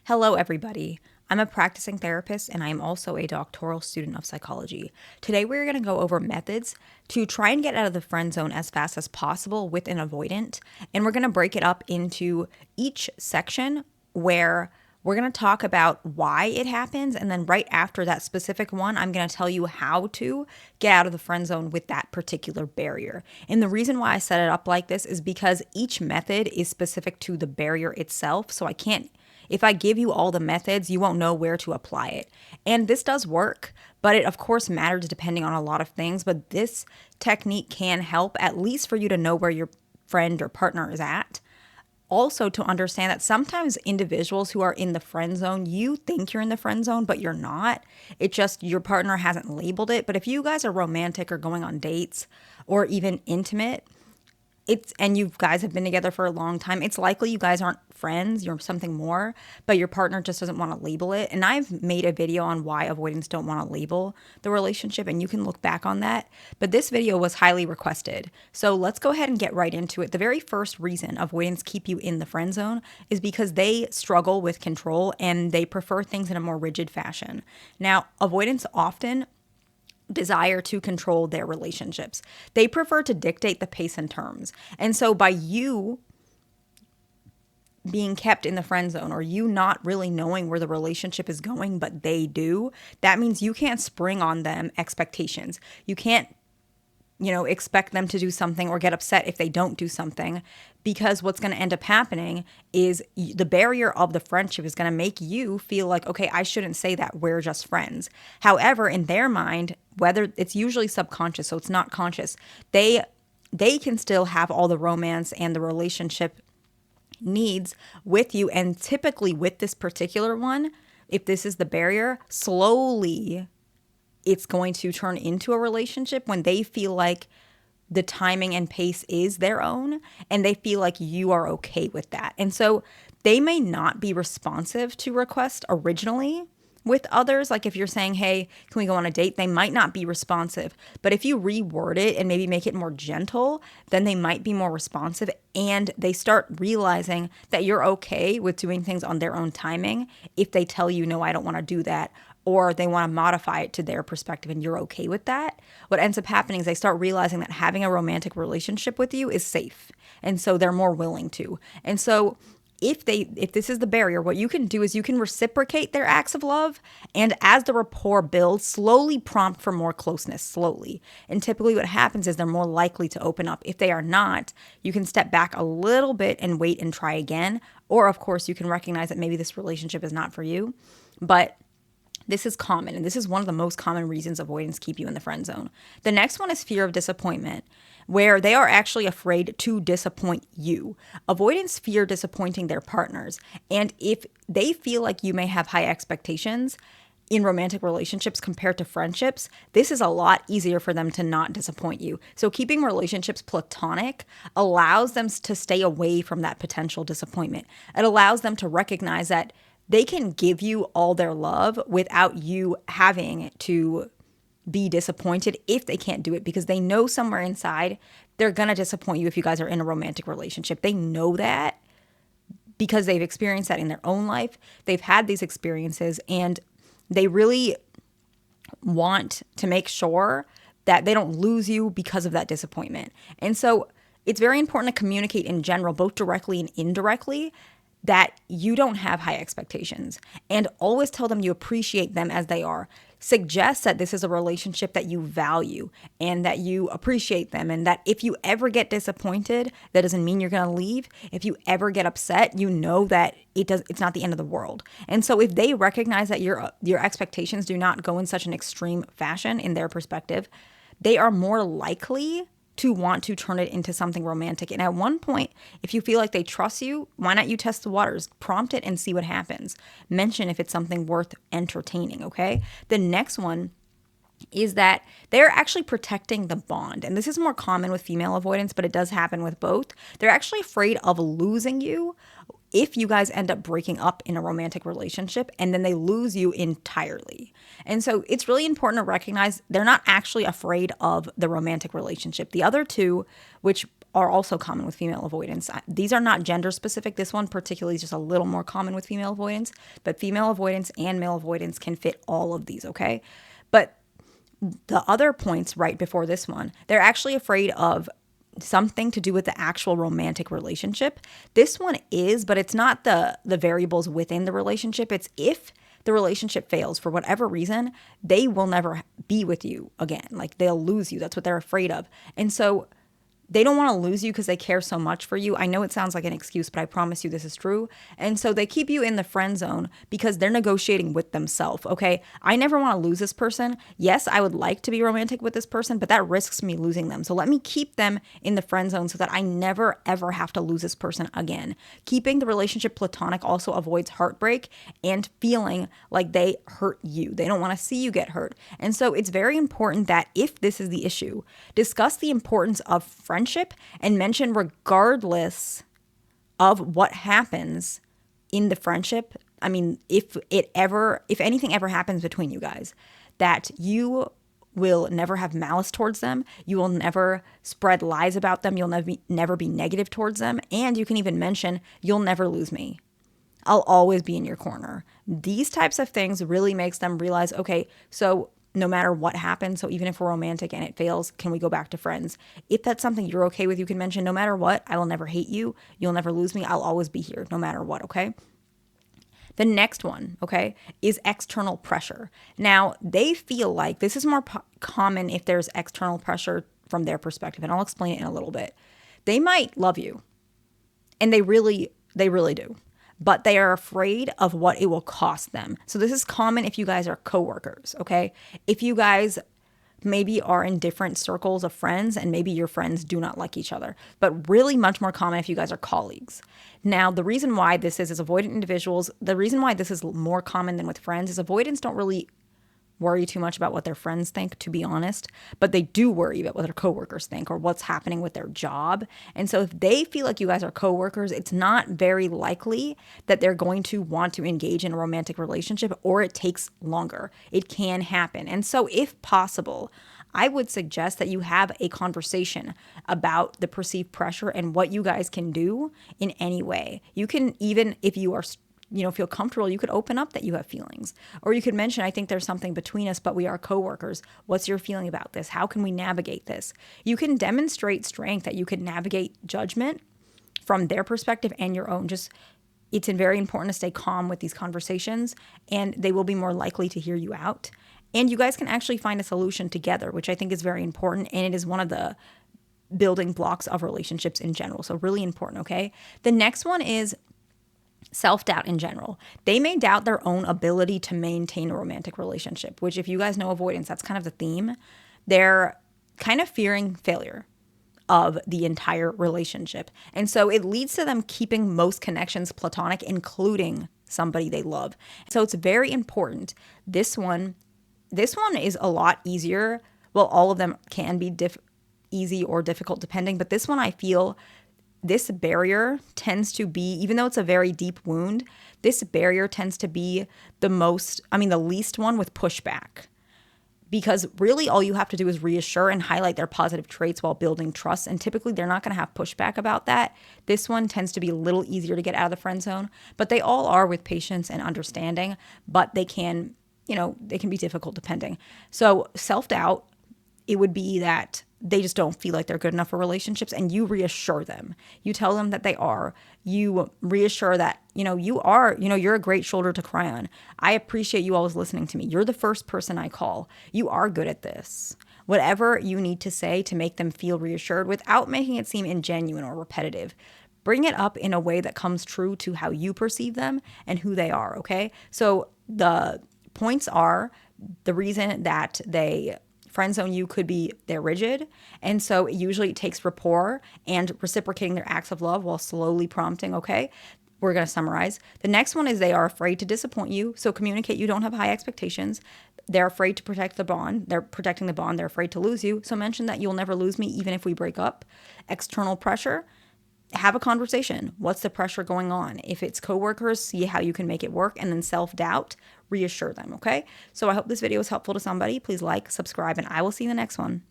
Hello, everybody. I'm a practicing therapist and I am also a doctoral student of psychology. Today, we're going to go over methods to try and get out of the friend zone as fast as possible with an avoidant. And we're going to break it up into each section where we're going to talk about why it happens. And then right after that specific one, I'm going to tell you how to get out of the friend zone with that particular barrier. And the reason why I set it up like this is because each method is specific to the barrier itself. So if I give you all the methods, you won't know where to apply it. And this does work, but it of course matters depending on a lot of things. But this technique can help, at least for you to know where your friend or partner is at. Also, to understand that sometimes individuals who are in the friend zone, you think you're in the friend zone, but you're not. It's just your partner hasn't labeled it. But if you guys are romantic or going on dates or even intimate, and you guys have been together for a long time, it's likely you guys aren't friends, you're something more, but your partner just doesn't want to label it. And I've made a video on why avoidants don't want to label the relationship, and you can look back on that. But this video was highly requested. So let's go ahead and get right into it. The very first reason avoidants keep you in the friend zone is because they struggle with control and they prefer things in a more rigid fashion. Now, avoidants often desire to control their relationships. They prefer to dictate the pace and terms. And so by you being kept in the friend zone, or you not really knowing where the relationship is going, but they do, that means you can't spring on them expectations. You can't expect them to do something or get upset if they don't do something, because what's going to end up happening is the barrier of the friendship is going to make you feel like, okay, I shouldn't say that, we're just friends. However, in their mind, whether it's usually subconscious, so it's not conscious, they can still have all the romance and the relationship needs with you. And typically with this particular one, if this is the barrier, slowly it's going to turn into a relationship when they feel like the timing and pace is their own and they feel like you are okay with that. And so they may not be responsive to requests originally with others. Like if you're saying, hey, can we go on a date? They might not be responsive. But if you reword it and maybe make it more gentle, then they might be more responsive, and they start realizing that you're okay with doing things on their own timing if they tell you, no, I don't want to do that, or they want to modify it to their perspective and you're okay with that. What ends up happening is they start realizing that having a romantic relationship with you is safe. And so they're more willing to. And so if this is the barrier, what you can do is you can reciprocate their acts of love, and as the rapport builds, slowly prompt for more closeness, slowly. And typically what happens is they're more likely to open up. If they are not, you can step back a little bit and wait and try again. Or of course, you can recognize that maybe this relationship is not for you. But this is common, and this is one of the most common reasons avoidants keep you in the friend zone. The next one is fear of disappointment, where they are actually afraid to disappoint you. Avoidants fear disappointing their partners, and if they feel like you may have high expectations in romantic relationships compared to friendships, this is a lot easier for them to not disappoint you. So keeping relationships platonic allows them to stay away from that potential disappointment. It allows them to recognize that they can give you all their love without you having to be disappointed if they can't do it, because they know somewhere inside they're going to disappoint you if you guys are in a romantic relationship. They know that because they've experienced that in their own life. They've had these experiences, and they really want to make sure that they don't lose you because of that disappointment. And so it's very important to communicate in general, both directly and indirectly, that you don't have high expectations, and always tell them you appreciate them as they are. Suggest that this is a relationship that you value and that you appreciate them, and that if you ever get disappointed, that doesn't mean you're going to leave. If you ever get upset, you know that it's not the end of the world. And so if they recognize that your expectations do not go in such an extreme fashion in their perspective, they are more likely to want to turn it into something romantic. And at one point, if you feel like they trust you, why not you test the waters? Prompt it and see what happens. Mention if it's something worth entertaining, okay? The next one is that they're actually protecting the bond. And this is more common with female avoidance, but it does happen with both. They're actually afraid of losing you if you guys end up breaking up in a romantic relationship and then they lose you entirely. And so it's really important to recognize they're not actually afraid of the romantic relationship. The other two, which are also common with female avoidance. These are not gender specific. This one particularly is just a little more common with female avoidance, but female avoidance and male avoidance can fit all of these, okay? But the other points right before this one, they're actually afraid of something to do with the actual romantic relationship. This one is, but it's not the variables within the relationship. It's if the relationship fails for whatever reason, they will never be with you again. Like they'll lose you. That's what they're afraid of. And so they don't want to lose you because they care so much for you. I know it sounds like an excuse, but I promise you this is true. And so they keep you in the friend zone because they're negotiating with themselves, okay? I never want to lose this person. Yes, I would like to be romantic with this person, but that risks me losing them. So let me keep them in the friend zone so that I never, ever have to lose this person again. Keeping the relationship platonic also avoids heartbreak and feeling like they hurt you. They don't want to see you get hurt. And so it's very important that if this is the issue, discuss the importance of friendship and mention regardless of what happens in the friendship. I mean, if anything ever happens between you guys, that you will never have malice towards them. You will never spread lies about them. You'll never be negative towards them. And you can even mention, you'll never lose me. I'll always be in your corner. These types of things really makes them realize, okay, so no matter what happens, so even if we're romantic and it fails, can we go back to friends? If that's something you're okay with, you can mention, no matter what, I will never hate you. You'll never lose me. I'll always be here no matter what, okay? The next one, okay, is external pressure. Now, they feel like this is more common if there's external pressure from their perspective, and I'll explain it in a little bit. They might love you, and they really do. But they are afraid of what it will cost them. So this is common if you guys are coworkers, okay? If you guys maybe are in different circles of friends and maybe your friends do not like each other, but really much more common if you guys are colleagues. Now, the reason why this is avoidant individuals, the reason why this is more common than with friends is avoidants don't really worry too much about what their friends think, to be honest, but they do worry about what their coworkers think or what's happening with their job. And so if they feel like you guys are coworkers, it's not very likely that they're going to want to engage in a romantic relationship, or it takes longer. It can happen. And so if possible, I would suggest that you have a conversation about the perceived pressure and what you guys can do in any way. You can, even if you are feel comfortable, you could open up that you have feelings. Or you could mention, I think there's something between us, but we are coworkers. What's your feeling about this? How can we navigate this? You can demonstrate strength that you can navigate judgment from their perspective and your own. It's very important to stay calm with these conversations, and they will be more likely to hear you out. And you guys can actually find a solution together, which I think is very important. And it is one of the building blocks of relationships in general. So really important, okay? The next one is self-doubt in general. They may doubt their own ability to maintain a romantic relationship, which if you guys know avoidance, that's kind of the theme. They're kind of fearing failure of the entire relationship. And so it leads to them keeping most connections platonic, including somebody they love. So it's very important. This one is a lot easier. Well, all of them can be easy or difficult depending, but this one I feel this barrier tends to be, even though it's a very deep wound, this barrier tends to be the least one with pushback. Because really all you have to do is reassure and highlight their positive traits while building trust. And typically they're not going to have pushback about that. This one tends to be a little easier to get out of the friend zone, but they all are with patience and understanding, but they can be difficult depending. So self-doubt, it would be that they just don't feel like they're good enough for relationships, and you reassure them. You tell them that they are. You reassure that, you are, you're a great shoulder to cry on. I appreciate you always listening to me. You're the first person I call. You are good at this. Whatever you need to say to make them feel reassured without making it seem ingenuine or repetitive. Bring it up in a way that comes true to how you perceive them and who they are, okay? So the points are the reason that they friend zone you could be they're rigid. And so usually it takes rapport and reciprocating their acts of love while slowly prompting, okay? We're going to summarize. The next one is they are afraid to disappoint you. So communicate you don't have high expectations. They're afraid to protect the bond. They're protecting the bond. They're afraid to lose you. So mention that you'll never lose me even if we break up. External pressure. Have a conversation. What's the pressure going on? If it's coworkers, see how you can make it work. And then self-doubt, reassure them, okay? So I hope this video was helpful to somebody. Please like, subscribe, and I will see you in the next one.